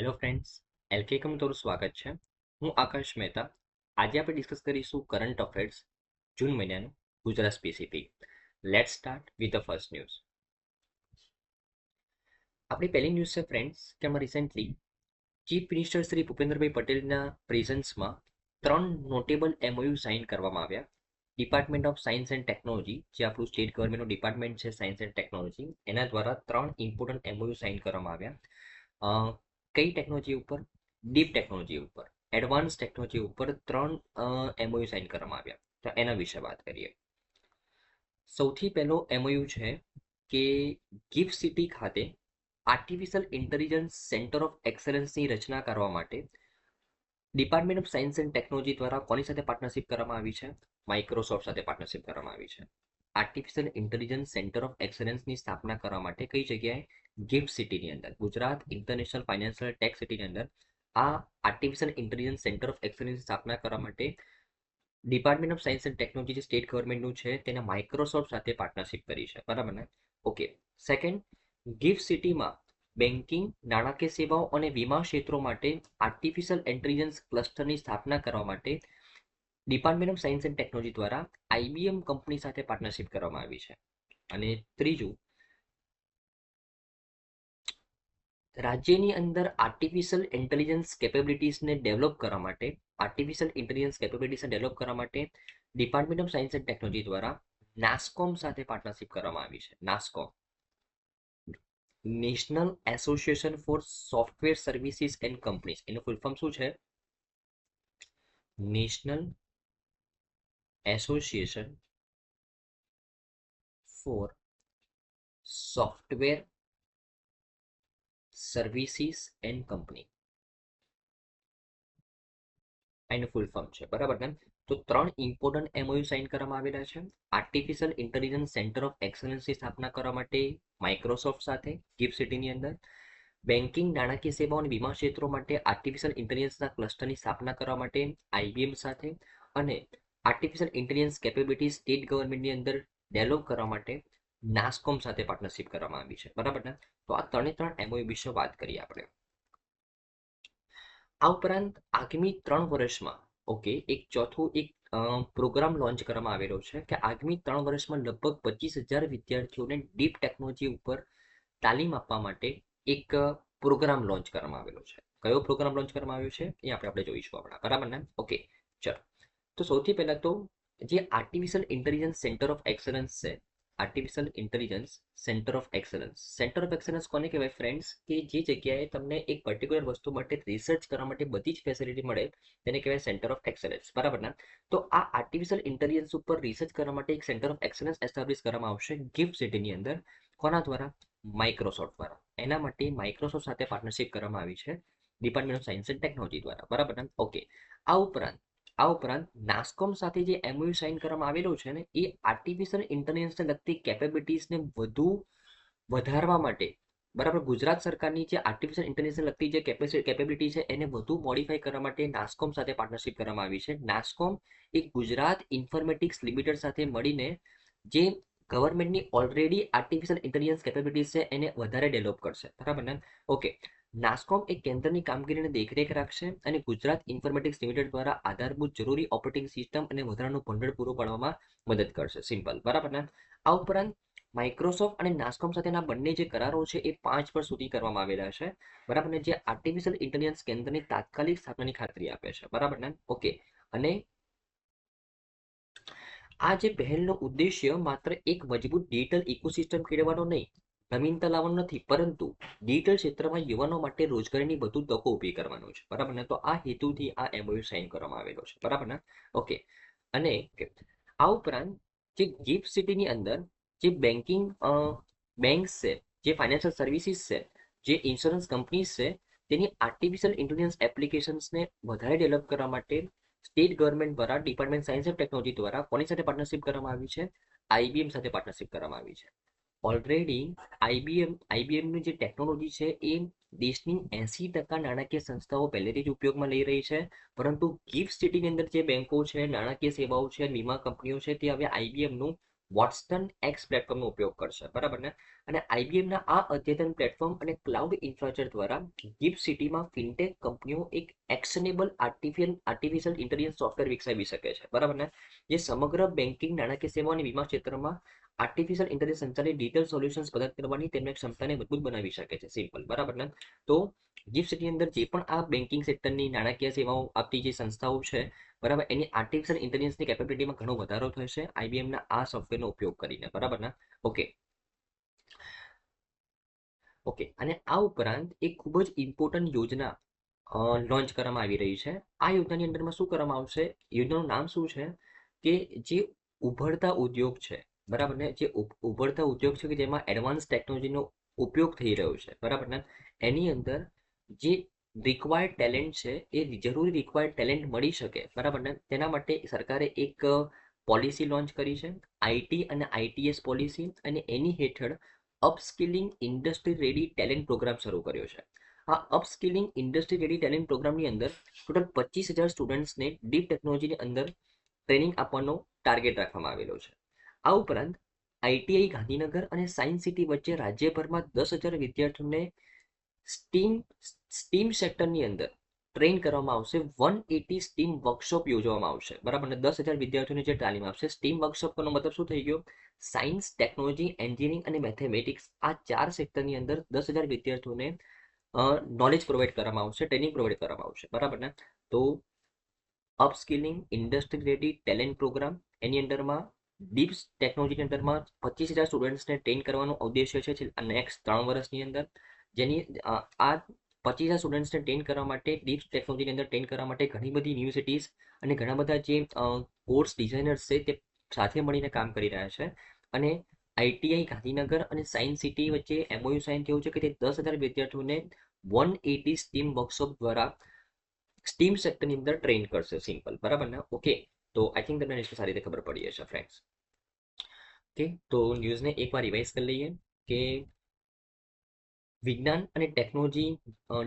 Hello friends, એલકેકમાં તમારું સ્વાગત છે. હું આકાશ મહેતા. આજે આપણે ડિસ્કસ કરીશું કરંટ અફેર્સ જૂન મહિનાનું Gujarat specific. Let's start with the first news. આપણી પહેલી ન્યૂઝ છે ફ્રેન્ડ્સ કે આમાં recently chief minister Shri Bhupendrabhai પટેલના પ્રેઝન્સમાં 3 નોટેબલ એમઓયુ સાઇન કરવામાં આવ્યા. Department of science and technology, જે આપણું સ્ટેટ ગવર્મેન્ટનું ડિપાર્ટમેન્ટ છે સાયન્સ એન્ડ ટેકનોલોજી, એના દ્વારા 3 ઇમ્પોર્ટન્ટ એમઓયુ સાઇન કરવામાં આવ્યા. કઈ ટેકનોલોજી ઉપર? ડીપ ટેકનોલોજી ઉપર, એડવાન્સ ટેકનોલોજી ઉપર 3 એમઓયુ સાઇન કરવામાં આવ્યા. તો એના વિશે વાત કરીએ. સૌથી પહેલો એમઓયુ છે કે ગિફ્ટ સિટી ખાતે આર્ટિફિશિયલ ઇન્ટેલિજન્સ સેન્ટર ઓફ એક્સલન્સની રચના કરવા માટે department of science and technology દ્વારા કોની સાથે પાર્ટનરશિપ કરવામાં આવી છે? માઇક્રોસોફ્ટ સાથે પાર્ટનરશિપ કરવામાં આવી છે. આર્ટિફિશિયલ ઇન્ટેલિજન્સ સેન્ટર ઓફ એક્સલન્સની સ્થાપના કરવા માટે કઈ જગ્યાએ? ગિફ્ટ સિટીની અંદર, ગુજરાત ઇન્ટરનેશનલ ફાઇનાન્શિયલ ટેક સિટીની અંદર આ આર્ટિફિશિયલ ઇન્ટેલિજન્સ સેન્ટર ઓફ એક્સલન્સની સ્થાપના કરવા માટે department of science and technology જે સ્ટેટ ગવર્મેન્ટનું છે તેને માઇક્રોસોફ્ટ સાથે પાર્ટનરશિપ કરી છે. બરાબર ને? ઓકે. સેકન્ડ, ગિફ્ટ સિટીમાં બેન્કિંગ, નાણાકીય સેવાઓ અને વીમા ક્ષેત્રો માટે આર્ટિફિશિયલ ઇન્ટેલિજન્સ ક્લસ્ટરની સ્થાપના કરવા માટે department of science and technology દ્વારા આઈબીએમ કંપની સાથે પાર્ટનરશિપ કરવામાં આવી છે. અને ત્રીજું, રાજ્યની અંદર આર્ટિફિશિયલ ઇન્ટેલિજન્સ કેપેબિલિટીઝને ડેવલપ કરવા માટે department of science and technology દ્વારા નાસ્કોમ સાથે પાર્ટનરશિપ કરવામાં આવી છે. NASSCOM, national association four software services and companies, એનું ફૂલ ફોર્મ શું છે? National association four software services and company, એનું ફૂલ ફોર્મ છે. બરાબર ને? તો 3 ઇમ્પોર્ટન્ટ એમઓયુ સાઇન કરવામાં આવેલા છે. આર્ટિફિશિયલ ઇન્ટેલિજન્સ સેન્ટર ઓફ એક્સલન્સની સ્થાપના કરવા માટે માઇક્રોસોફ્ટ સાથે ગિફ્ટ સિટીની અંદર, બેન્કિંગ, નાણાકીય સેવાઓ અને વીમા ક્ષેત્રો માટે આર્ટિફિશિયલ ઇન્ટેલિજન્સના ક્લસ્ટરની સ્થાપના કરવા માટે આઈબીએમ સાથે, અને આર્ટિફિશિયલ ઇન્ટેલિજન્સ કેપેબિલિટી સ્ટેટ ગવર્મેન્ટની અંદર ડેવલપ કરવા માટે નાસ્કોમ સાથે પાર્ટનરશિપ કરવામાં આવી છે. બરાબર ને? તો આ 3 એમઓયુ વિશે વાત કરીએ આપણે. આ ઉપરાંત આગામી 3 વર્ષમાં એક ચોથો પ્રોગ્રામ લોન્ચ કરવામાં આવેલો છે કે આગામી 3 વર્ષમાં લગભગ 25,000 વિદ્યાર્થીઓને ડીપ ટેકનોલોજી ઉપર તાલીમ આપવા માટે એક પ્રોગ્રામ લોન્ચ કરવામાં આવેલો છે. કયો પ્રોગ્રામ લોન્ચ કરવામાં આવ્યો છે એ આપણે જોઈશું આપણા. બરાબર ને? ઓકે, ચલો. તો સૌથી પહેલા તો જે artificial intelligence centre of excellence છે, artificial intelligence centre of excellence કોને કહેવાય ફ્રેન્ડ્સ? કે જે જગ્યાએ તમને એક પર્ટિક્યુલર વસ્તુ માટે રિસર્ચ કરવા માટે બધી જ ફેસિલિટી મળે તેને કહેવાય સેન્ટર ઓફ એક્સલન્સ. બરાબર ને? તો આ આર્ટિફિશિયલ ઇન્ટેલિજન્સ ઉપર રિસર્ચ કરવા માટે એક સેન્ટર ઓફ એક્સલન્સ એસ્ટાબ્લિશ કરવામાં આવશે ગિફ્ટ સિટીની અંદર. કોના દ્વારા? માઇક્રોસોફ્ટ દ્વારા. એના માટે માઇક્રોસોફ્ટ સાથે પાર્ટનરશિપ કરવામાં આવી છે department of science and technology દ્વારા. બરાબર ને? ઓકે. આ ઉપરાંત નાસ્કોમ સાથે જે એમઓયુ સાઇન કરવામાં આવેલો છે ને એ આર્ટિફિશિયલ ઇન્ટેલિજન્સને લગતી કેપેબિલિટીઝને વધુ વધારવા માટે, બરાબર, ગુજરાત સરકારની જે આર્ટિફિશિયલ ઇન્ટેલિજન્સને લગતી જે કેપેબિલિટી છે એને વધુ મોડિફાઈ કરવા માટે નાસ્કોમ સાથે પાર્ટનરશિપ કરવામાં આવી છે. નાસ્કોમ એ ગુજરાત ઇન્ફોર્મેટિક્સ લિમિટેડ સાથે મળીને જે ગવર્મેન્ટની ઓલરેડી આર્ટિફિશિયલ ઇન્ટેલિજન્સ કેપેબિલિટીઝ છે એને વધારે ડેવલપ કરશે. બરાબર ને? ઓકે. નાસ્કોમ એક કેન્દ્રની કામગીરીને દેખરેખ રાખશે અને ગુજરાત ઇન્ફોર્મેટિક્સ લિમિટેડ દ્વારા આધારભૂત જરૂરી ઓપરેટિંગ સિસ્ટમ અને વધારાનું ભંડોળ પૂરું પાડવામાં મદદ કરશે. સિમ્પલ. બરાબર ને? આ ઉપરાંત માઇક્રોસોફ્ટ અને નાસ્કોમ સાથેના બંને જે કરારો છે એ 5 વર્ષ સુધી કરવામાં આવેલા છે. બરાબર ને? જે આર્ટિફિશિયલ ઇન્ટેલિજન્સ કેન્દ્રની તાત્કાલિક સ્થાપનાની ખાતરી આપે છે. બરાબર ને? ઓકે. અને આ જે પહેલનો ઉદ્દેશ્ય માત્ર એક મજબૂત ડિજિટલ ઇકોસિસ્ટમ કેળવવાનો નહીં, નવીનતા લાવવાનો નથી, પરંતુ ડિજિટલ ક્ષેત્રમાં યુવાનો માટે રોજગારીની વધુ તકો ઊભી કરવાનો છે. બરાબર ને? તો આ હેતુથી આ એમઓયુ સાઇન કરવામાં આવેલો છે. બરાબર ને? ઓકે. અને આ ઉપરાંત જે ગિફ્ટ સિટીની અંદર જે બેંક્સ છે, જે ફાઇનાન્શિયલ સર્વિસીસ છે, જે ઇન્સ્યોરન્સ કંપનીઝ છે, તેની આર્ટિફિશિયલ ઇન્ટેલિજન્સ એપ્લિકેશન્સને વધારે ડેવલપ કરવા માટે સ્ટેટ ગવર્મેન્ટ દ્વારા ડિપાર્ટમેન્ટ સાયન્સ એન્ડ ટેકનોલોજી દ્વારા કોની સાથે પાર્ટનરશિપ કરવામાં આવી છે? આઈબીએમ સાથે પાર્ટનરશિપ કરવામાં આવી છે. ઓલરેડી આઈબીએમની જે ટેકનોલોજી છે એ દેશની 80% નાણાકીય સંસ્થાઓ પહેલેથી જ ઉપયોગમાં લઈ રહી છે, પરંતુ ગિફ્ટ સિટીની અંદર જે બેંકો છે, નાણાકીય સેવાઓ છે, વીમા કંપનીઓ છે, તે હવે આઈબીએમનું વોટસન એક્સ પ્લેટફોર્મનો ઉપયોગ કરશે, બરાબર ને. અને આઈબીએમના આ અદ્યતન પ્લેટફોર્મ અને ક્લાઉડ ઇન્ફ્રાસ્ટ્રક્ચર દ્વારા ગિફ્ટ સિટીમાં ફિનટેક કંપનીઓ એક એક્શનેબલ આર્ટિફિશિયલ ઇન્ટેલિજન્સ સોફ્ટવેર વિકસાવી શકે છે, બરાબર ને, જે સમગ્ર બેન્કિંગ, નાણાકીય સેવા અને વીમા ક્ષેત્રમાં આર્ટિફિશિયલ ઇન્ટેલિજન્સ સંચાલિત ડિજિટલ સોલ્યુશન્સ પ્રદાન કરવાની તેમની ક્ષમતાને મજબૂત બનાવી શકે છે. સિમ્પલ, બરાબર ને. તો ગિફ્ટ સિટીની અંદર જે પણ આ બેન્કિંગ સેક્ટરની નાણાકીય સેવાઓ આપતી જે સંસ્થાઓ છે, બરાબર, એની આર્ટિફિશિયલ ઇન્ટેલિજન્સની કેપેબિલિટીમાં ઘણો વધારો થશે આઈબીએમના આ સોફ્ટવેરનો ઉપયોગ કરીને, બરાબર ને. Okay okay. અને આ ઉપરાંત એક ખૂબ જ ઇમ્પોર્ટન્ટ યોજના લોન્ચ કરવામાં આવી રહી છે. આ યોજનાની અંદરમાં શું કરવામાં આવશે? યોજનાનું નામ શું છે? કે જે ઉભરતા ઉદ્યોગ છે, બરાબર ને, જે ઉભરતા ઉદ્યોગ છે કે જેમાં એડવાન્સ ટેકનોલોજીનો ઉપયોગ થઈ રહ્યો છે, બરાબર ને, એની અંદર જે રિક્વાયર્ડ ટેલેન્ટ છે એ જરૂરી રિક્વાયર્ડ ટેલેન્ટ મળી શકે, બરાબર ને, તેના માટે સરકારે એક પોલિસી લોન્ચ કરી છે, આઈટી અને આઈટીએસ પોલિસી, અને એની હેઠળ અપસ્કિલિંગ ઇન્ડસ્ટ્રી રેડી ટેલેન્ટ પ્રોગ્રામ શરૂ કર્યો છે. આ અપસ્કિલિંગ ઇન્ડસ્ટ્રી રેડી ટેલેન્ટ પ્રોગ્રામની અંદર ટોટલ 25,000 સ્ટુડન્ટ્સને ડીપ ટેકનોલોજીની અંદર ટ્રેનિંગ આપવાનો ટાર્ગેટ રાખવામાં આવેલો છે. આ ઉપરાંત આઈટીઆઈ ગાંધીનગર અને સાયન્સ સિટી વચ્ચે રાજ્યભરમાં 10,000 વિદ્યાર્થીઓને સ્ટીમ સ્ટીમ સેક્ટરની અંદર ટ્રેન કરવામાં આવશે. 180 સ્ટીમ વર્કશોપ યોજવામાં આવશે, બરાબર ને. 10,000 વિદ્યાર્થીઓને જે તાલીમ આપશે. સ્ટીમ વર્કશોપનો મતલબ શું થઈ ગયો? સાયન્સ, ટેકનોલોજી, એન્જિનિયરિંગ અને મેથેમેટિક્સ, આ 4 સેક્ટરની અંદર 10,000 વિદ્યાર્થીઓને નોલેજ પ્રોવાઈડ કરવામાં આવશે, ટ્રેનિંગ પ્રોવાઈડ કરવામાં આવશે, બરાબર ને. તો અપસ્કિલિંગ ઇન્ડસ્ટ્રી રેડી ટેલેન્ટ પ્રોગ્રામ, એની અંદરમાં ડીપ ટેકનોલોજીની અંદરમાં 25,000 સ્ટુડન્ટ્સને ટ્રેન કરવાનો ઉદ્દેશ્ય છે નેક્સ્ટ 3 વર્ષની અંદર. જેની આ 25,000 સ્ટુડન્ટ્સને ટ્રેન કરવા માટે, ડીપ ટેકનોલોજીની અંદર ટ્રેન કરવા માટે ઘણી બધી યુનિવર્સિટીઝ અને ઘણા બધા જે કોર્સ ડિઝાઇનર્સ છે તે સાથે મળીને કામ કરી રહ્યા છે. અને આઈટીઆઈ ગાંધીનગર અને સાયન્સ સિટી વચ્ચે એમઓયુ સાઇન થયું છે કે તે 10,000 વિદ્યાર્થીઓને 180 સ્ટીમ વર્કશોપ દ્વારા સ્ટીમ સેક્ટરની અંદર ટ્રેન કરશે. સિમ્પલ, બરાબર ને. ઓકે. તો આઈ થિંક તમને સારી રીતે ખબર પડી હશે ફ્રેન્ડ્સ. ઓકે. તો ન્યૂઝને એકવાર રિવાઇઝ કરી લઈએ કે વિજ્ઞાન અને ટેકનોલોજી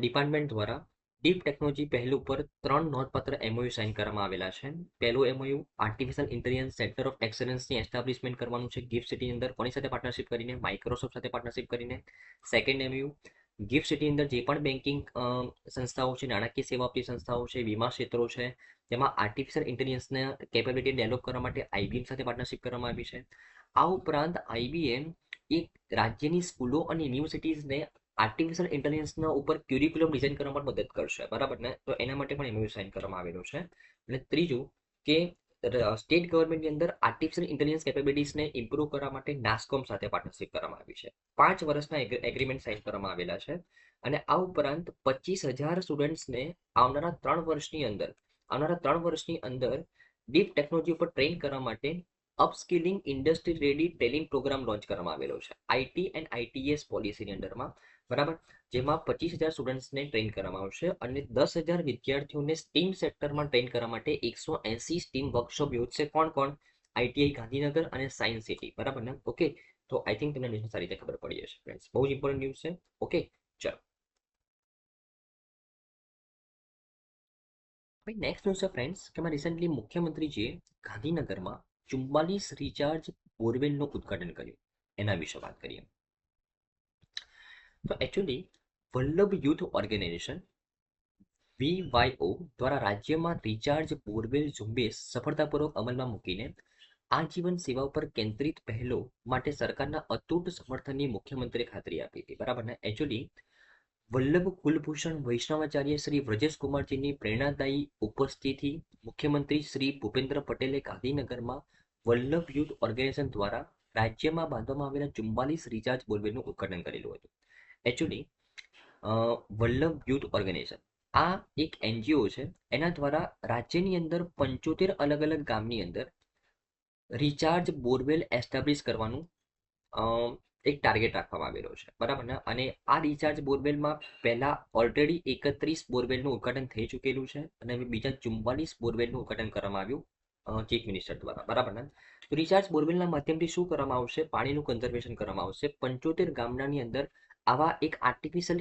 ડિપાર્ટમેન્ટ દ્વારા ડીપ ટેકનોલોજી પહેલું ઉપર 3 નોંધપાત્ર એમઓયુ સાઇન કરવામાં આવેલા છે. પહેલું MOU artificial intelligence centre of એક્સલન્સની એસ્ટાબ્લિશમેન્ટ કરવાનું છે ગિફ્ટ સિટીની અંદર. કોની સાથે પાર્ટનરશિપ કરીને? માઇક્રોસોફ્ટ સાથે પાર્ટનરશિપ કરીને. સેકન્ડ એમઓયુ ગિફ્ટ સિટીની અંદર જે પણ બેન્કિંગ સંસ્થાઓ છે, નાણાકીય સેવા આપતી સંસ્થાઓ છે, વીમા ક્ષેત્રો છે, તેમાં આર્ટિફિશિયલ ઇન્ટેલિજન્સના કેપેબિલિટી ડેવલપ કરવા માટે આઈબીએમ સાથે પાર્ટનરશિપ કરવામાં આવી છે. આ ઉપરાંત આઈબીએમ એક રાજ્યની સ્કૂલો અને યુનિવર્સિટીઝને આર્ટિફિશિયલ ઇન્ટેલિજન્સના ઉપર ક્યુરિક્યુલમ ડિઝાઇન કરવામાં મદદ કરશે, બરાબર ને. તો એના માટે પણ એમઓયુ સાઇન કરવામાં આવેલો છે. અને ત્રીજું કે સ્ટેટ ગવર્મેન્ટની અંદર આર્ટિફિશિયલ ઇન્ટેલિજન્સ કેપેબિલિટીઝને ઇમ્પ્રૂવ કરવા માટે નાસ્કોમ સાથે પાર્ટનરશિપ કરવામાં આવી છે. 5 વર્ષના એગ્રીમેન્ટ સાઇન કરવામાં આવેલા છે. અને આ ઉપરાંત 25,000 સ્ટુડન્ટ્સને આવનારા 3 વર્ષની અંદર ડીપ ટેકનોલોજી ઉપર ટ્રેન કરવા માટે upskilling industry ready training programme launch કરવામાં આવેલો છે આઈટી એન્ડ આઈટીએસ પોલિસીની અંડરમાં, બરાબર. જેમાં 25,000 સ્ટુડન્ટ્સને ટ્રેન કરવામાં આવશે અને 10,000 વિદ્યાર્થીઓને સ્ટીમ સેક્ટરમાં ટ્રેન કરવા માટે 180 સ્ટીમ વર્કશોપ યોજશે. કોણ કોણ? આઈટીઆઈ ગાંધીનગર અને સાયન્સ સિટી, બરાબર ને. ઓકે. તો આઈ થિંક તમને ન્યૂઝ સારી રીતે ખબર પડી હશે ફ્રેન્ડ્સ. બહુ જ ઇમ્પોર્ટન્ટ ન્યૂઝ છે. ઓકે, ચલો ભાઈ નેક્સ્ટ ન્યૂઝ છે ફ્રેન્ડ્સ કે રિસેન્ટલી મુખ્યમંત્રીજીએ ગાંધીનગરમાં 44 રિચાર્જ બોરવેલનું ઉદ્ઘાટન કર્યું. એના વિશે વાત કરીએ. તો actually Vallabh youth organization VYO દ્વારા રાજ્યમાં રિચાર્જ બોરવેલ ઝુંબેશ સફળતાપૂર્વક અમલમાં મૂકીને આજીવન સેવા પર કેન્દ્રિત પહેલો માટે સરકારના અતૂટ સમર્થનની મુખ્યમંત્રીએ ખાતરી આપી હતી, બરાબર ને. એકચ્યુઅલી વલ્લભ કુલભૂષણ વૈષ્ણવાચાર્ય શ્રી વ્રજેશ કુમારજીની પ્રેરણાદાયી ઉપસ્થિતિ મુખ્યમંત્રી શ્રી ભૂપેન્દ્ર પટેલે ગાંધીનગરમાં વલ્લભ યુથ ઓર્ગેનાઇઝેશન દ્વારા રાજ્યમાં બાંધવામાં આવેલા 44 રિચાર્જ બોરવેલનું ઉદ્ઘાટન કરેલું હતું. એકચ્યુઅલી વલ્લભ યુથ ઓર્ગેનાઇઝેશન આ એક એનજીઓ છે. એના દ્વારા રાજ્યની અંદર 75 અલગ અલગ ગામની અંદર રિચાર્જ બોરવેલ એસ્ટાબ્લિશ કરવાનું એક ટાર્ગેટ રાખવામાં આવેલો છે, બરાબર ને. અને આ રિચાર્જ બોરવેલમાં પહેલા ઓલરેડી 31 બોરવેલનું ઉદ્ઘાટન થઈ ચૂકેલું છે અને બીજા 44 બોરવેલનું ઉદ્ઘાટન કરવામાં આવ્યું ચીફ મિનિસ્ટર દ્વારા, બરાબર ને. તો રિચાર્જ બોરવેલના માધ્યમથી શું કરવામાં આવશે? પાણીનું કન્ઝર્વેશન કરવામાં આવશે. 75 ગામડાની અંદર આવા એક આર્ટિફિશિયલ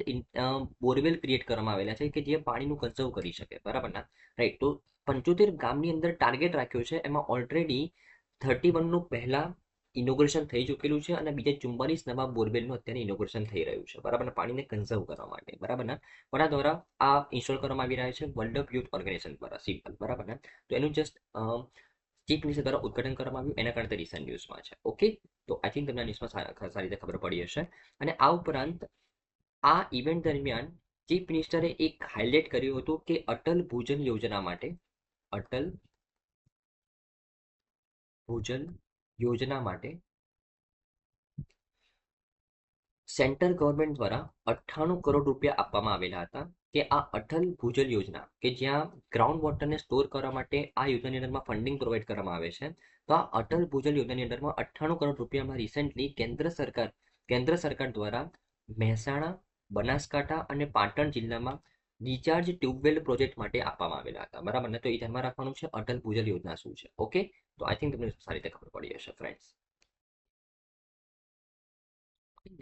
બોરવેલ ક્રિએટ કરવામાં આવેલા છે કે જે પાણીનું કન્ઝર્વ કરી શકે, બરાબર ને. રાઈટ. તો 75 ગામની અંદર ટાર્ગેટ રાખ્યો છે. એમાં ઓલરેડી 31નું પહેલા ઇનોગ્રેશન થઈ ચૂકેલું છે અને બીજા 44 નવા બોરવેલનું અત્યારે ઇનોગ્રેશન થઈ રહ્યું છે, બરાબર. પાણીને કન્ઝર્વ કરવા માટે, બરાબર. કોના દ્વારા આ ઇન્સ્ટોલ કરવામાં આવી રહ્યા છે? વર્લ્ડ યુથ ઓર્ગેનાઇઝેશન દ્વારા, સિમ્પલ, બરાબર. તો એનું જસ્ટ ચીફ મિનિસ્ટર દ્વારા ઉદઘાટન કરવામાં આવ્યું, એના કારણે રિસન્ટ ન્યૂઝમાં છે. ઓકે, તો આઈ થિંક તમને ન્યૂઝમાં સારી રીતે ખબર પડી હશે. અને આ ઉપરાંત આ ઇવેન્ટ દરમિયાન ચીફ મિનિસ્ટરે એક હાઇલાઇટ કર્યું હતું કે અટલ ભૂજલ યોજના માટે, અટલ ભૂજલ યોજના માટે સેન્ટ્રલ ગવર્મેન્ટ દ્વારા 98 કરોડ રૂપિયા આપવામાં આવેલા હતા. કે આ અટલ ભૂજલ યોજના, કે જ્યાં ગ્રાઉન્ડ વોટરને સ્ટોર કરવા માટે આ યોજનાની અંદરમાં ફંડિંગ પ્રોવાઈડ કરવામાં આવે છે. તો આ અટલ ભૂજલ યોજનાની અંદરમાં 98 કરોડ રૂપિયામાં રિસેન્ટલી કેન્દ્ર સરકાર દ્વારા મહેસાણા, બનાસકાંઠા અને પાટણ જિલ્લામાં રિચાર્જ ટ્યુબવેલ પ્રોજેક્ટ માટે આપવામાં આવેલા હતા, બરાબર ને. તો એ ધ્યાનમાં રાખવાનું છે અટલ ભૂજલ યોજના શું છે. ઓકે, તો આઈ થિંક તમને સારી રીતે ખબર પડી હશે, ફ્રેન્ડ્સ.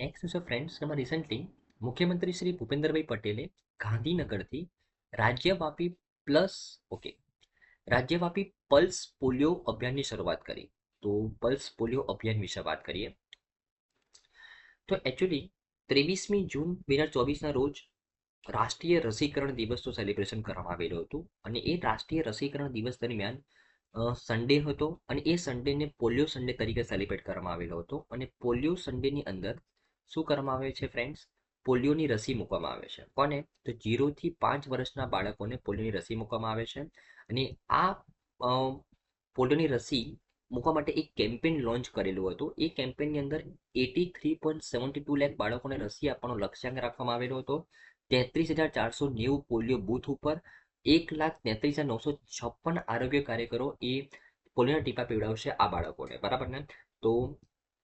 નેક્સ્ટ છે ફ્રેન્ડ્સ, એમાં રિસેન્ટલી મુખ્યમંત્રી શ્રી ભૂપેન્દ્રભાઈ પટેલે ગાંધીનગરથી રાજ્યવ્યાપી પ્લસ ઓકે રાજ્યવ્યાપી પલ્સ પોલિયો અભિયાનની શરૂઆત કરી. તો પલ્સ પોલિયો અભિયાન વિશે વાત કરીએ તો એકચ્યુઅલી 23મી જૂન 2024ના રોજ રાષ્ટ્રીય રસીકરણ દિવસનું સેલિબ્રેશન કરવામાં આવેલું હતું. અને એ રાષ્ટ્રીય રસીકરણ દિવસ દરમિયાન સન્ડે હતો અને એ સન્ડેને પોલિયો સન્ડે તરીકે સેલિબ્રેટ કરવામાં આવેલો હતો. અને પોલિયો સન્ડેની અંદર શું કરવામાં આવે છે ફ્રેન્ડ્સ? પોલિયોની રસી મૂકવામાં આવે છે. કોને? તો 0 થી 5 વર્ષના બાળકોને પોલિયોની રસી મૂકવામાં આવે છે. અને આ પોલિયોની રસી મૂકવા માટે એક કેમ્પેન લોન્ચ કરેલું હતું. એ કેમ્પેનની અંદર 83.72 લાખ બાળકોને રસી આપવાનો લક્ષ્યાંક રાખવામાં આવેલો હતો. 33,490 પોલિયો બૂથ ઉપર 1,33,956 આરોગ્ય કાર્યકરો એ પોલિયોના ટીપા પીવડાવશે આ બાળકોને, બરાબર ને. તો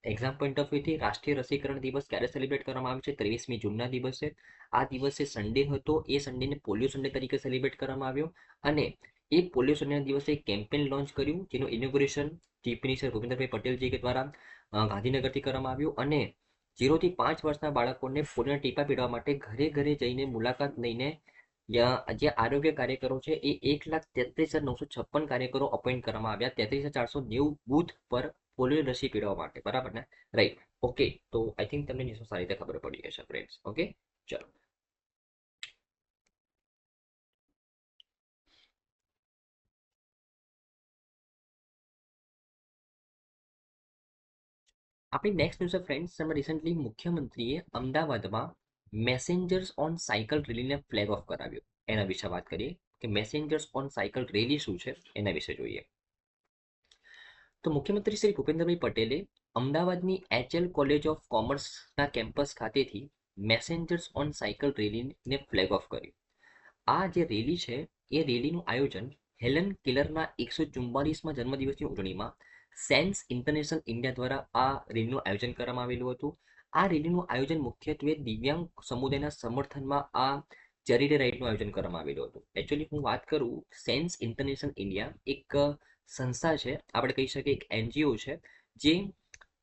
એક્ઝામ પોઈન્ટ ઓફ વ્યૂથી રાષ્ટ્રીય રસીકરણ દિવસ ક્યારે સેલિબ્રેટ કરવામાં આવે છે? 23મી જૂનના દિવસે. આ દિવસે સન્ડે હતો, એ સન્ડેને પોલિયો સન્ડે તરીકે સેલિબ્રેટ કરવામાં આવ્યો. અને એ પોલિયો સન્ડેના દિવસે કેમ્પેન લોન્ચ કર્યું, જેનું ઇનોગ્રેશન ચીફ મિનિસ્ટર ભૂપેન્દ્રભાઈ પટેલજી દ્વારા ગાંધીનગરથી કરવામાં આવ્યું. અને 0 થી 5 વર્ષના બાળકોને પોલિયોના ટીપા પીવડાવવા માટે ઘરે ઘરે જઈને મુલાકાત લઈને જે આરોગ્ય કાર્યકરો છે એ 1,33,956 કાર્યકરો અપોઇન્ટ કરવામાં આવ્યા 33,490 બૂથ પર પોલિયો રસી પીવડાવવા માટે, બરાબર ને. Right, okay. તો આઈ થિંક તમને ન્યૂઝમાં સારી રીતે ખબર પડી હશે, ફ્રેન્ડ્સ. ઓકે, ચલો. આપણી નેક્સ્ટ ન્યૂઝ ફ્રેન્ડ્સ, એમાં રિસેન્ટલી મુખ્યમંત્રીએ અમદાવાદમાં મેસેન્જર્સ ઓન સાયકલ રેલીને ફ્લેગ ઓફ કરાવ્યો. એના વિશે વાત કરીએ કે મેસેન્જર્સ ઓન સાયકલ રેલી શું છે, એના વિશે જોઈએ. તો મુખ્યમંત્રી શ્રી ભૂપેન્દ્રભાઈ પટેલે અમદાવાદની HL કોલેજ ઓફ કોમર્સના કેમ્પસ ખાતેથી મેસેન્જર્સ ઓન સાયકલ રેલીને ફ્લેગ ઓફ કર્યું. આ જે રેલી છે એ રેલીનું આયોજન હેલન કેલરના 144મા જન્મદિવસની ઉજવણીમાં સેન્સ ઇન્ટરનેશનલ ઇન્ડિયા દ્વારા આ રેલીનું આયોજન કરવામાં આવેલું હતું. આ રેલીનું આયોજન મુખ્યત્વે દિવ્યાંગ સમુદાયના સમર્થનમાં આ ચેરિટી રાઇડનું આયોજન કરવામાં આવેલું હતું. એકચ્યુઅલી હું વાત કરું, સેન્સ ઇન્ટરનેશનલ ઇન્ડિયા એક સંસ્થા છે, આપણે કહી શકીએ એક NGO છે, જે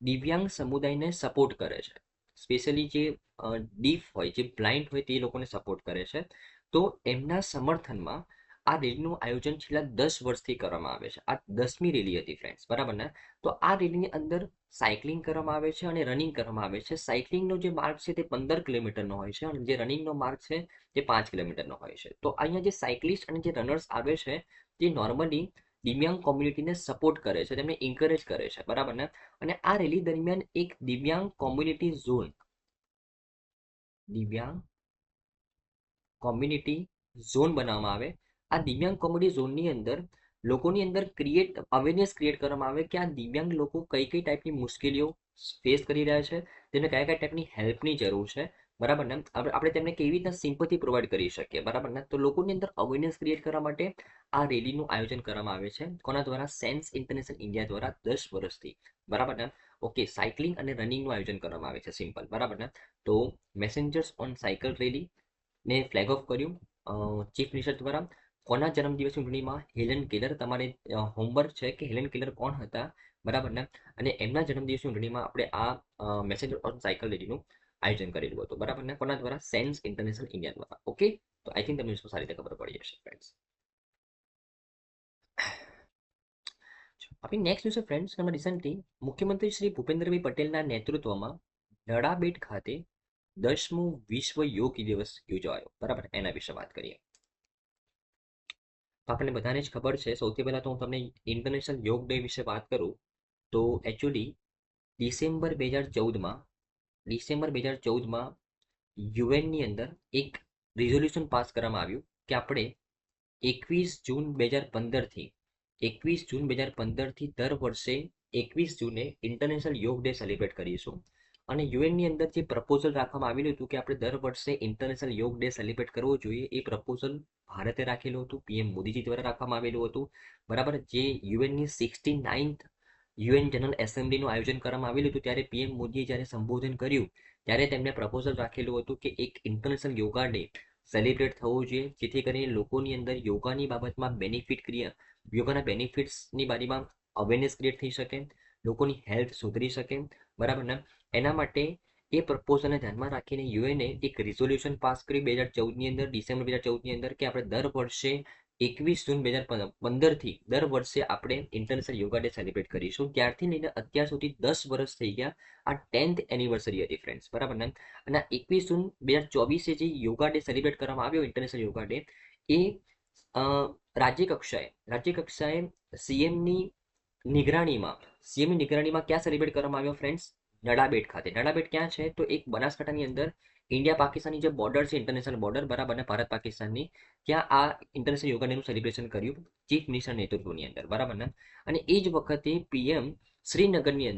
દિવ્યાંગ સમુદાયને સપોર્ટ કરે છે. સ્પેશિયલી જે ડીફ હોય, જે બ્લાઇન્ડ હોય, તે લોકોને સપોર્ટ કરે છે. તો એમના સમર્થનમાં આ રેલીનું આયોજન છેલ્લા 10 વર્ષથી કરવામાં આવે છે. આ 10મી રેલી હતી, ફ્રેન્ડ્સ, બરાબર ને. તો આ રેલીની અંદર સાયકલિંગ કરવામાં આવે છે અને રનિંગ કરવામાં આવે છે. સાયકલિંગનો જે માર્ગ છે તે 15 કિલોમીટરનો હોય છે અને જે રનિંગનો માર્ગ છે તે 5 કિલોમીટરનો હોય છે. તો અહીંયા જે સાયકલિસ્ટ અને જે રનર્સ આવે છે તે નોર્મલી દિવ્યાંગ કોમ્યુનિટીને સપોર્ટ કરે છે, તેમને એન્કરેજ કરે છે, બરાબર ને. અને આ રેલી દરમિયાન એક દિવ્યાંગ કોમ્યુનિટી ઝોન બનાવવામાં આવે. આ દિવ્યાંગ કોમ્યુનિટી ઝોનની અંદર લોકોની અંદર અવેરનેસ ક્રિએટ કરવામાં આવે કે આ દિવ્યાંગ લોકો કઈ કઈ ટાઈપની મુશ્કેલીઓ ફેસ કરી રહ્યા છે, તેમને કયા કયા ટાઈપની હેલ્પની જરૂર છે, બરાબર ને. આપણે તેમને કેવી રીતના સિમ્પથી પ્રોવાઈડ કરી શકીએ, બરાબર ને. તો લોકોની અંદર અવેરનેસ ક્રિએટ કરવા માટે આ રેલીનું આયોજન કરવામાં આવે છે. કોના દ્વારા? સેન્સ ઇન્ટરનેશનલ ઇન્ડિયા દ્વારા 10 વર્ષથી, બરાબર ને. ઓકે, સાયકલિંગ અને રનિંગનું આયોજન કરવામાં આવે છે, સિમ્પલ, બરાબર ને. તો મેસેન્જર્સ ઓન સાયકલ રેલી ને ફ્લેગ ઓફ કર્યું ચીફ મિનિસ્ટર દ્વારા. કોના જન્મદિવસની ઉજવણીમાં? Helen Keller. તમારે હોમવર્ક છે કે હેલન કેલર કોણ હતા, બરાબર ને. અને એમના જન્મદિવસની ઉજવણીમાં આપણે આ મેસેન્જર ઓન સાયકલ રેલીનું આયોજન કરેલું હતું, બરાબર ને. કોના દ્વારા? સેન્સ ઇન્ટરનેશનલ ઇન્ડિયા દ્વારા. ઓકે, તો આઈ થિંક તમને સારી રીતે ખબર પડી જશે, ફ્રેન્ડ્સ. આપણી નેક્સ્ટ ન્યૂઝ છે ફ્રેન્ડ્સ, એમાં રિસન્ટલી મુખ્યમંત્રી શ્રી ભૂપેન્દ્રભાઈ પટેલના નેતૃત્વમાં નડાબેટ ખાતે 10મો વિશ્વ યોગ દિવસ યોજાયો. બરાબર, એના વિશે વાત કરીએ. તો આપણને બધાને જ ખબર છે, સૌથી પહેલા તો હું તમને ઇન્ટરનેશનલ યોગ ડે વિશે વાત કરું તો એકચ્યુઅલી ડિસેમ્બર 2014માં યુએનની અંદર એક રિઝોલ્યુશન પાસ કરવામાં આવ્યું કે આપણે 21 જૂન 2015થી દર વર્ષે 21 જૂને ઇન્ટરનેશનલ યોગ ડે સેલિબ્રેટ કરીશું. અને યુએનની અંદર જે પ્રપોઝલ રાખવામાં આવેલું હતું કે આપણે દર વર્ષે ઇન્ટરનેશનલ યોગ ડે સેલિબ્રેટ કરવો જોઈએ, એ પ્રપોઝલ ભારતે રાખેલું હતું, પીએમ મોદીજી દ્વારા રાખવામાં આવેલું હતું. બરાબર, જે યુએનની 69th યુએન જનરલ એસેમ્બલીનું આયોજન કરવામાં આવેલું હતું, ત્યારે પીએમ મોદીએ જ્યારે સંબોધન કર્યું ત્યારે તેમણે પ્રપોઝલ રાખેલું હતું કે એક ઇન્ટરનેશનલ યોગા ડે સેલિબ્રેટ થવું જોઈએ, જેથી કરીને લોકોની અંદર યોગાની બાબતમાં યોગાના બેનિફિટ્સની બાબતમાં અવેરનેસ ક્રિએટ થઈ શકે, લોકોની હેલ્થ સુધરી શકે. બરાબર ને, એના માટે એ પ્રપોઝલને ધ્યાનમાં રાખીને યુએનએ એક રિઝોલ્યુશન પાસ કર્યું ડિસેમ્બર 2014ની અંદર કે આપણે દર વર્ષે 21 જૂન 2015થી દર વર્ષે આપણે ઇન્ટરનેશનલ યોગા ડે સેલિબ્રેટ કરીશું. ત્યારથી લઈને અત્યાર સુધી 10 વર્ષ થઈ ગયા. આ 10th એનિવર્સરી હતી ફ્રેન્ડ્સ. બરાબર ને, અને 21 જૂન 2024 જે યોગા ડે સેલિબ્રેટ કરવામાં આવ્યો ઇન્ટરનેશનલ યોગા ડે, એ રાજ્ય કક્ષાએ સીએમની નિગરાણીમાં ક્યાં સેલિબ્રેટ કરવામાં આવ્યો ફ્રેન્ડ્સ? નડાબેટ ખાતે. નડાબેટ ક્યાં છે? તો એક બનાસકાંઠાની અંદર ઇન્ડિયા પાકિસ્તાનની જે બોર્ડર છે, ઇન્ટરનેશનલ બોર્ડર, બરાબર ને, ભારત પાકિસ્તાનની, ત્યાં આ ઇન્ટરનેશનલ યોગા ડેનું સેલિબ્રેશન કર્યું ચીફ મિનિસ્ટર નેતૃત્વની અંદર. બરાબર ને, અને એ જ વખતે પીએમ શ્રીનગરની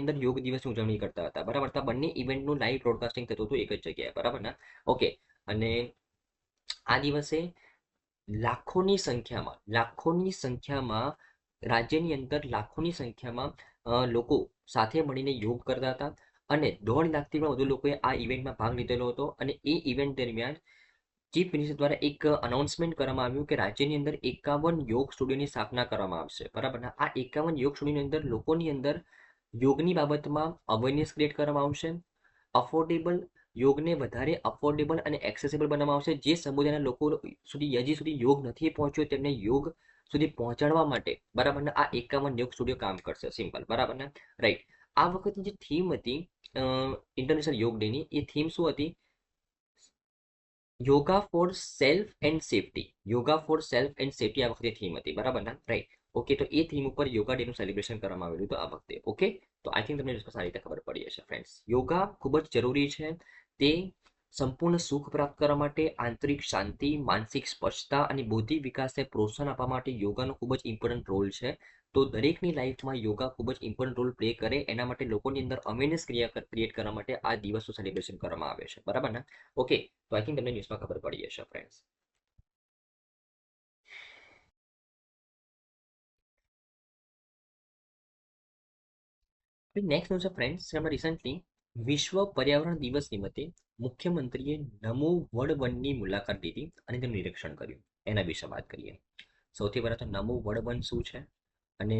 અંદર યોગ દિવસની ઉજવણી કરતા હતા. બરાબર, તો બંને ઇવેન્ટનું લાઈવ બ્રોડકાસ્ટિંગ થતું હતું એક જ જગ્યાએ. બરાબર ને, ઓકે. અને આ દિવસે લાખોની સંખ્યામાં રાજ્યની અંદર લોકો સાથે મળીને યોગ કરતા હતા. અને 1.5 લાખથી પણ વધુ લોકોએ આ ઇવેન્ટમાં ભાગ લીધેલો હતો. અને એ ઇવેન્ટ દરમિયાન ચીફ મિનિસ્ટર દ્વારા એક અનાઉન્સમેન્ટ કરવામાં આવ્યું કે રાજ્યની અંદર 51 યોગ સ્ટુડિયોની સ્થાપના કરવામાં આવશે. બરાબર, આ 51 યોગ સ્ટુડિયોની અંદર લોકોની અંદર યોગની બાબતમાં અવેરનેસ ક્રિએટ કરવામાં આવશે. યોગને વધારે અફોર્ડેબલ અને એક્સેસિબલ બનાવવામાં આવશે. જે સમુદાયના લોકો હજી સુધી યોગ નથી પહોંચ્યો, તેમને યોગ સુધી પહોંચાડવા માટે, બરાબર ને, આ 51 યોગ સ્ટુડિયો કામ કરશે. સિમ્પલ. બરાબર ને, રાઈટ. આ વખતની જે થીમ હતી ઇન્ટરનેશનલ યોગ ડેની, એ થીમ શું હતી? Yoga for self and safety. આ વખતે થીમ હતી. બરાબર ને, રાઈટ. ઓકે, તો એ થીમ ઉપર યોગા ડેનું સેલિબ્રેશન કરવામાં આવેલું હતું આ વખતે. ઓકે, તો આઈ થિંક તમને સારી રીતે ખબર પડી હશે ફ્રેન્ડ્સ. યોગા ખૂબ જ જરૂરી છે. તે સંપૂર્ણ સુખ પ્રાપ્ત કરવા માટે, આંતરિક શાંતિ, માનસિક સ્પષ્ટતા અને બૌદ્ધિક વિકાસને પ્રોત્સાહન આપવા માટે યોગાનો ખૂબ જ ઇમ્પોર્ટન્ટ રોલ છે. તો દરેકની લાઈફમાં યોગા ખૂબ જ ઇમ્પોર્ટન્ટ રોલ પ્લે કરે, એના માટે લોકોની અંદર અવેરનેસ ક્રિએટ કરવા માટે આ દિવસનું સેલિબ્રેશન કરવામાં આવે છે. બરાબર ને, ઓકે. તો આઈ થિંક તમને ન્યૂઝમાં ખબર પડી હશે ફ્રેન્ડ્સ. નેક્સ્ટ ન્યૂઝ છે ફ્રેન્ડ્સ, એમાં રિસન્ટલી વિશ્વ પર્યાવરણ દિવસ નિમિત્તે મુખ્યમંત્રીએ નમો વડ વનની મુલાકાત લીધી અને તેનું નિરીક્ષણ કર્યું. એના વિશે વાત કરીએ. સૌથી પહેલા તો નમો વડ વન શું છે અને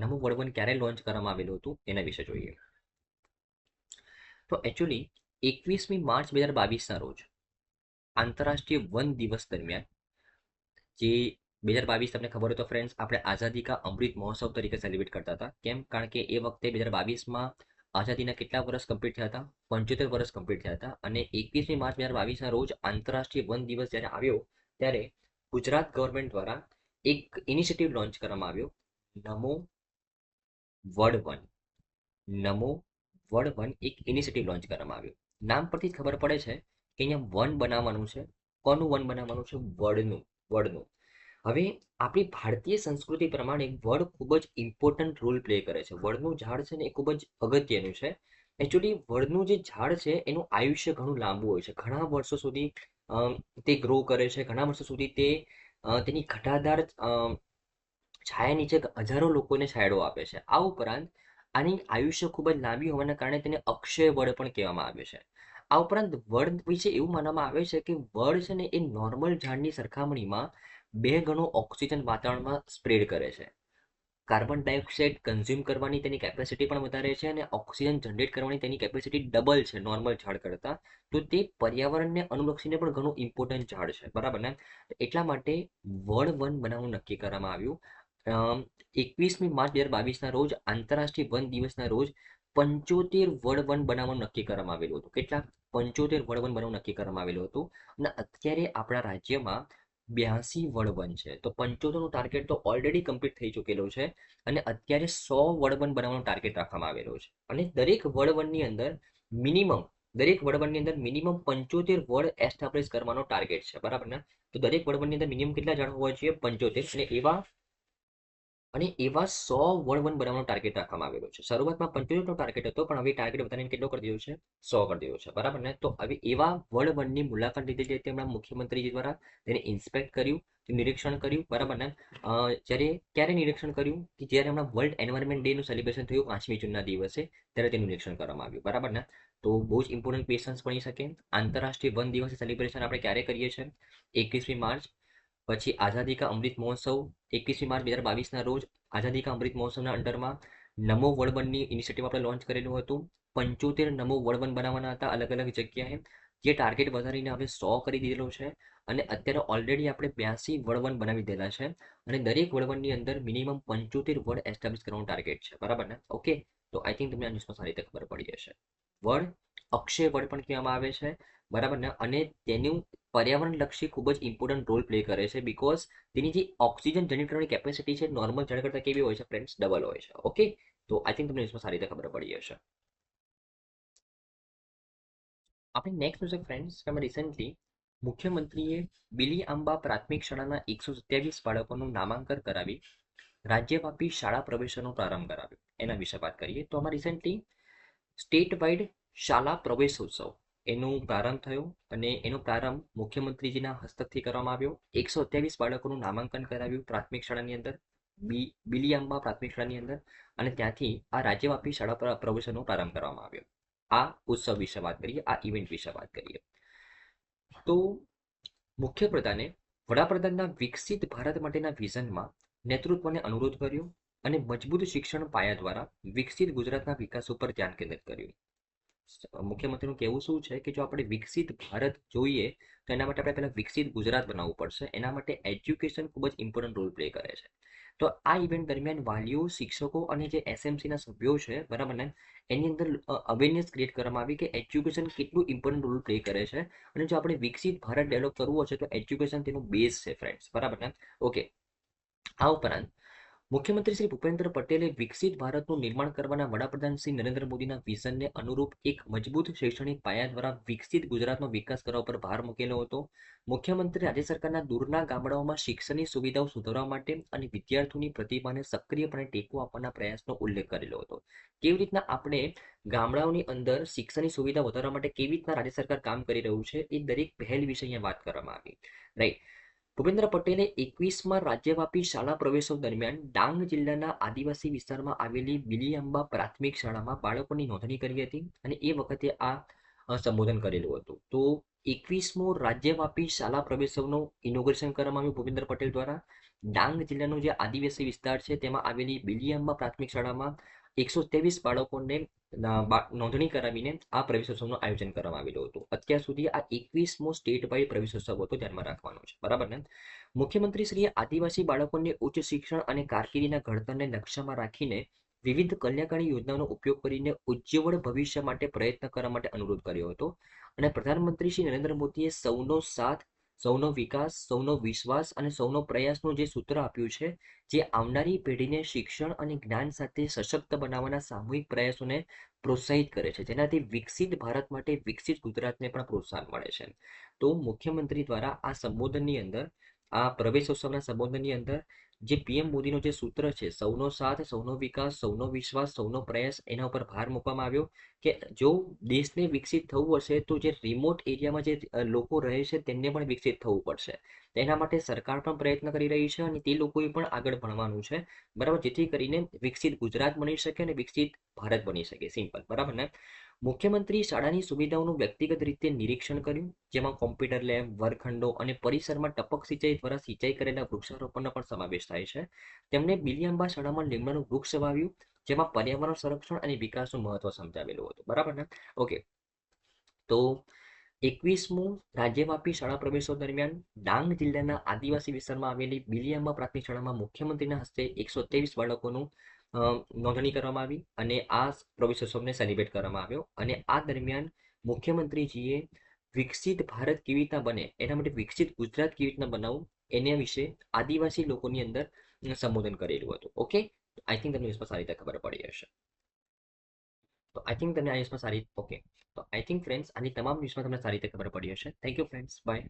નમો વડ વન ક્યારે લોન્ચ કરવામાં આવેલું હતું એના વિશે જોઈએ. તો એકચ્યુઅલી 21મી માર્ચ 2022ના રોજ આંતરરાષ્ટ્રીય વન દિવસ દરમિયાન, જે 2022 તમને ખબર હોય તો ફ્રેન્ડ્સ, આપણે આઝાદી કા અમૃત મહોત્સવ તરીકે સેલિબ્રેટ કરતા હતા. કેમ? કારણ કે એ વખતે 2022માં આઝાદીના કેટલા વર્ષ કમ્પ્લીટ થયા હતા? 75 વર્ષ કમ્પ્લીટ થયા હતા. અને 21મી માર્ચ 2022ના રોજ આંતરરાષ્ટ્રીય વન દિવસ જ્યારે આવ્યો, ત્યારે ગુજરાત ગવર્મેન્ટ દ્વારા એક ઇનિશિયેટિવ લોન્ચ કરવામાં આવ્યો, નમો વડ વન. નમો વડ વન એક ઇનિશિયેટિવ લોન્ચ કરવામાં આવ્યો. નામ પરથી જ ખબર પડે છે કે અહીંયા વન બનાવવાનું છે. કોનું વન બનાવવાનું છે? વડનું. હવે આપણી ભારતીય સંસ્કૃતિ પ્રમાણે વડ ખૂબ જ ઇમ્પોર્ટન્ટ રોલ પ્લે કરે છે. વડનું ઝાડ છે ને એ ખૂબ જ અગત્યનું છે. એકચ્યુઅલી વડનું જે ઝાડ છે એનું આયુષ્ય ઘણું લાંબુ હોય છે. ઘણા વર્ષો સુધી તે ગ્રો કરે છે. ઘણા વર્ષો સુધી તે તેની ઘટાદાર છાયા નીચે હજારો લોકોને છાંયડો આપે છે. આ ઉપરાંત આની આયુષ્ય ખૂબ જ લાંબી હોવાના કારણે તેને અક્ષય વડ પણ કહેવામાં આવે છે. આ ઉપરાંત વડ વિશે એવું માનવામાં આવે છે કે વડ છે ને એ નોર્મલ ઝાડની સરખામણીમાં 2 ગણો ઓક્સિજન વાતાવરણમાં સ્પ્રેડ કરે છે. કાર્બન ડાયોક્સાઇડ કન્ઝ્યુમ કરવાની તેની કેપેસિટી પણ વધારે છે અને ઓક્સિજન જનરેટ કરવાની તેની કેપેસિટી ડબલ છે નોર્મલ ઝાડ કરતાં. તો તે પર્યાવરણને અનુલક્ષીને પણ ઘણું ઇમ્પોર્ટન્ટ ઝાડ છે. બરાબર ને, એટલા માટે વડ વન બનાવવાનું નક્કી કરવામાં આવ્યું. 21મી માર્ચ 2022ના રોજ આંતરરાષ્ટ્રીય વન દિવસના રોજ 75 વડ વન બનાવવાનું નક્કી કરવામાં આવેલું હતું. કેટલા? 75 વડ વન બનાવવાનું નક્કી કરવામાં આવેલું હતું. અને અત્યારે આપણા રાજ્યમાં 82 વડ વન છે. તો 75નું ટાર્ગેટ તો ઓલરેડી કમ્પ્લીટ થઈ ચૂકેલું છે. અને અત્યારે 100 વડ વન બનાવવાનું ટાર્ગેટ રાખવામાં આવેલો છે. અને દરેક વડ વનની અંદર મિનિમમ 75 વડ એસ્ટાબ્લિશ કરવાનો ટાર્ગેટ છે. બરાબર ને? તો દરેક વડ વનની અંદર મિનિમમ કેટલા ઝાડ હોવા જોઈએ? 75. અને એવા 100 વડ વન બનાવવાનો ટાર્ગેટ રાખવામાં આવેલો છે. શરૂઆતમાં 75નો ટાર્ગેટ હતો, પણ હવે ટાર્ગેટ વધારીને કેટલો કરી દીધો છે? 100 કરી દીધો છે. બરાબર ને? તો હવે એવા વડ વનની મુલાકાત લીધી છે તેમના મુખ્યમંત્રીજી દ્વારા. તેને ઇન્સ્પેક્ટ કર્યું, નિરીક્ષણ કર્યું. બરાબર ને? ક્યારે નિરીક્ષણ કર્યું? કે જ્યારે હમણાં વર્લ્ડ એન્વાયરમેન્ટ ડે નું સેલિબ્રેશન થયું 5મી જૂનના દિવસે, ત્યારે તેનું નિરીક્ષણ કરવામાં આવ્યું. બરાબર ને? તો બહુ જ ઇમ્પોર્ટન્ટ ક્વેશ્ચન્સ બની શકે. આંતરરાષ્ટ્રીય વન દિવસ સેલિબ્રેશન આપણે ક્યારે કરીએ છીએ? 21મી માર્ચ. પછી આઝાદી કા અમૃત મહોત્સવ 21મી માર્ચ 2022ના રોજ આઝાદી કા અમૃત મહોત્સવના અંડરમાં નમો વડવનની ઇનિશિયેટિવ આપણે લોન્ચ કરેલું હતું. 75 નમો વડવન બનાવવાના હતા અલગ અલગ જગ્યાએ, જે ટાર્ગેટ વધારીને હવે 100 કરી દીધેલો છે. અને અત્યારે ઓલરેડી આપણે 82 વડવન બનાવી દીધેલા છે. અને દરેક વડવનની અંદર મિનિમમ 75 વડ એસ્ટાબ્લિશ કરવાનો ટાર્ગેટ છે. બરાબર ને? ઓકે, તો આઈ થિંક તમને આ ન્યૂઝમાં સારી રીતે ખબર પડી જશે. વડ અક્ષય વડ પણ કહેવામાં આવે છે. બરાબર ને? અને તેનું પર્યાવરણલક્ષી ખૂબ જ ઇમ્પોર્ટન્ટ રોલ પ્લે કરે છે, બિકોઝ તેની જે ઓક્સિજન જનરેટ કરવાની કેપેસિટી છે નોર્મલ ઝાડ કરતાં કેવી હોય છે ફ્રેન્ડ્સ? ડબલ હોય છે. ઓકે, તો આઈ થિંક તમને ન્યૂઝમાં સારી રીતે ખબર પડી જશે. આપણે નેક્સ્ટ ન્યૂઝ ફ્રેન્ડ્સ, અમે રિસેન્ટલી મુખ્યમંત્રીએ બિલી આંબા પ્રાથમિક શાળાના 127 બાળકોનું નામાંકન કરાવી રાજ્યવ્યાપી શાળા પ્રવેશનો પ્રારંભ કરાવ્યો. એના વિશે વાત કરીએ તો આમાં રિસેન્ટલી સ્ટેટ વાઇડ શાળા પ્રવેશોત્સવ એનો પ્રારંભ થયો. અને એનો પ્રારંભ મુખ્યમંત્રીજીના હસ્તકથી કરવામાં આવ્યો. 127 બાળકોનું નામાંકન કરાવ્યું પ્રાથમિક શાળાની અંદર, બિલિયામ્બા પ્રાથમિક શાળાની અંદર. અને ત્યાંથી આ રાજ્યવ્યાપી શાળા પ્રવેશનો પ્રારંભ કરવામાં આવ્યો. આ ઉત્સવ વિશે વાત કરીએ, આ ઇવેન્ટ વિશે વાત કરીએ તો વડાપ્રધાનના વિકસિત ભારત માટેના વિઝનમાં નેતૃત્વને અનુરોધ કર્યો અને મજબૂત શિક્ષણ પાયા દ્વારા વિકસિત ગુજરાતના વિકાસ ઉપર ધ્યાન કેન્દ્રિત કર્યું. મુખ્યમંત્રીનું કહેવું શું છે કે જો આપણે વિકસિત ભારત જોઈએ તો એના માટે આપણે પહેલા વિકસિત ગુજરાત બનાવવું પડશે. એના માટે એજ્યુકેશન ખૂબ જ ઇમ્પોર્ટન્ટ રોલ પ્લે કરે છે. તો આ ઇવેન્ટ દરમિયાન વાલીઓ, શિક્ષકો અને જે એસએમસીના સભ્યો છે, બરાબર ને, એની અંદર અવેરનેસ ક્રિએટ કરવામાં આવી કે એજ્યુકેશન કેટલું ઇમ્પોર્ટન્ટ રોલ પ્લે કરે છે. અને જો આપણે વિકસિત ભારત ડેવલપ કરવું હશે તો એજ્યુકેશન તેનું બેઝ છે ફ્રેન્ડ્સ. બરાબર ને? ઓકે, આ ઉપરાંત મુખ્યમંત્રી શ્રી ભૂપેન્દ્ર પટેલે વિકસિત ભારતનું નિર્માણ કરવાના વડાપ્રધાન શ્રી નરેન્દ્ર મોદીના વિઝનને અનુરૂપ એક મજબૂત શૈક્ષણિક પાયા દ્વારા વિકસિત ગુજરાતનો વિકાસ કરવા પર ભાર મૂકેલો હતો. મુખ્યમંત્રી રાજ્ય સરકારના દૂરના ગામડાઓમાં શિક્ષણની સુવિધાઓ સુધારવા માટે અને વિદ્યાર્થીઓની પ્રતિભાને સક્રિયપણે ટેકો આપવાના પ્રયાસનો ઉલ્લેખ કરેલો હતો. કેવી રીતના આપણે ગામડાઓની અંદર શિક્ષણની સુવિધા વધારવા માટે કેવી રીતના રાજ્ય સરકાર કામ કરી રહ્યું છે એ દરેક પહેલ વિશે અહીંયા વાત કરવામાં આવી. રાઈટ. ભૂપેન્દ્ર પટેલે 21માં રાજ્યવ્યાપી શાળા પ્રવેશો દરમિયાન ડાંગ જિલ્લાના આદિવાસી વિસ્તારમાં આવેલી બિલિયામ્બા પ્રાથમિક શાળામાં બાળકોની નોંધણી કરી હતી. અને એ વખતે આ સંબોધન કરેલું હતું. તો 21મો રાજ્યવ્યાપી શાળા પ્રવેશોનું ઇનોગ્રેશન કરવામાં આવ્યું ભૂપેન્દ્ર પટેલ દ્વારા. ડાંગ જિલ્લાનો જે આદિવાસી વિસ્તાર છે તેમાં આવેલી બિલિયામ્બા પ્રાથમિક શાળામાં 123 બાળકોને નોંધણી કરાવીને આ પ્રવેશોત્સવનું આયોજન કરવામાં આવેલું હતું. અત્યાર સુધી આ 21મો સ્ટેટ વાઇડ પ્રવેશોત્સવ હતો, ધ્યાનમાં રાખવાનું છે. બરાબર ને? મુખ્યમંત્રીશ્રીએ આદિવાસી બાળકોને ઉચ્ચ શિક્ષણ અને કારકિર્દીના ઘડતરને લક્ષ્યમાં રાખીને વિવિધ કલ્યાણકારી યોજનાઓનો ઉપયોગ કરીને ઉજ્જવળ ભવિષ્ય માટે પ્રયત્ન કરવા માટે અનુરોધ કર્યો હતો. અને પ્રધાનમંત્રી શ્રી નરેન્દ્ર મોદીએ સૌનો સાથ, સૌનો વિકાસ, સૌનો વિશ્વાસ અને સૌનો પ્રયાસનું જે સૂત્ર આપ્યું છે, જે આવનારી પેઢીને શિક્ષણ અને જ્ઞાન સાથે સશક્ત બનાવવાના સામૂહિક પ્રયાસોને પ્રોત્સાહિત કરે છે, જેનાથી વિકસિત ભારત માટે વિકસિત ગુજરાતને પણ પ્રોત્સાહન મળે છે. તો મુખ્યમંત્રી દ્વારા આ સંબોધનની અંદર, આ પ્રવેશોત્સવના સંબોધનની અંદર જે પીએમ મોદીનો જે સૂત્ર છે, સૌનો સાથ, સૌનો વિકાસ, સૌનો વિશ્વાસ, સૌનો પ્રયાસ, એના ઉપર ભાર મૂકવામાં આવ્યો કે જો દેશને વિકસિત થવું હશે તો જે રિમોટ એરિયામાં જે લોકો રહે છે તેમને પણ વિકસિત થવું પડશે. તેના માટે સરકાર પણ પ્રયત્ન કરી રહી છે અને તે લોકોએ પણ આગળ ભણવાનું છે. બરાબર? જેથી કરીને વિકસિત ગુજરાત બની શકે અને વિકસિત ભારત બની શકે. સિમ્પલ. બરાબર ને? મુખ્યમંત્રી શાળાની સુવિધાઓનું વ્યક્તિગત રીતે નિરીક્ષણ કર્યું, જેમાં કોમ્પ્યુટર લેબ, વર્ગખંડો અને પરિસરમાં ટપક સિંચાઈ દ્વારા સિંચાઈ કરેલા વૃક્ષારોપણનો પણ સમાવેશ થાય છે. તેમણે બિલિયામ્બા શાળામાં લીમડાનું વૃક્ષ વાવ્યું, જેમાં પર્યાવરણ સંરક્ષણ અને વિકાસનું મહત્વ સમજાવેલું હતું. બરાબર ને? ઓકે, તો 21મું રાજ્યવ્યાપી શાળા પ્રવેશો દરમિયાન ડાંગ જિલ્લાના આદિવાસી વિસ્તારમાં આવેલી બિલિયામ્મા પ્રાથમિક શાળામાં મુખ્યમંત્રીના હસ્તે 123 બાળકોનું નોંધણી કરવામાં આવી અને આ પ્રવેશોત્સવને સેલિબ્રેટ કરવામાં આવ્યો. અને આ દરમિયાન મુખ્યમંત્રીજીએ વિકસિત ભારત કેવી રીતના બને એના માટે વિકસિત ગુજરાત કેવી રીતના બનાવવું એના વિશે આદિવાસી લોકોની અંદર સંબોધન કરેલું હતું. ઓકે, આઈ થિંક તમને ન્યૂઝમાં સારી રીતે ખબર પડી હશે. તો આઈ થિંક તમને આ ન્યૂઝમાં સારી ઓકે તો આઈ થિંક ફ્રેન્ડ્સ આની તમામ ન્યૂઝમાં તમને સારી રીતે ખબર પડી હશે. Thank you friends, by.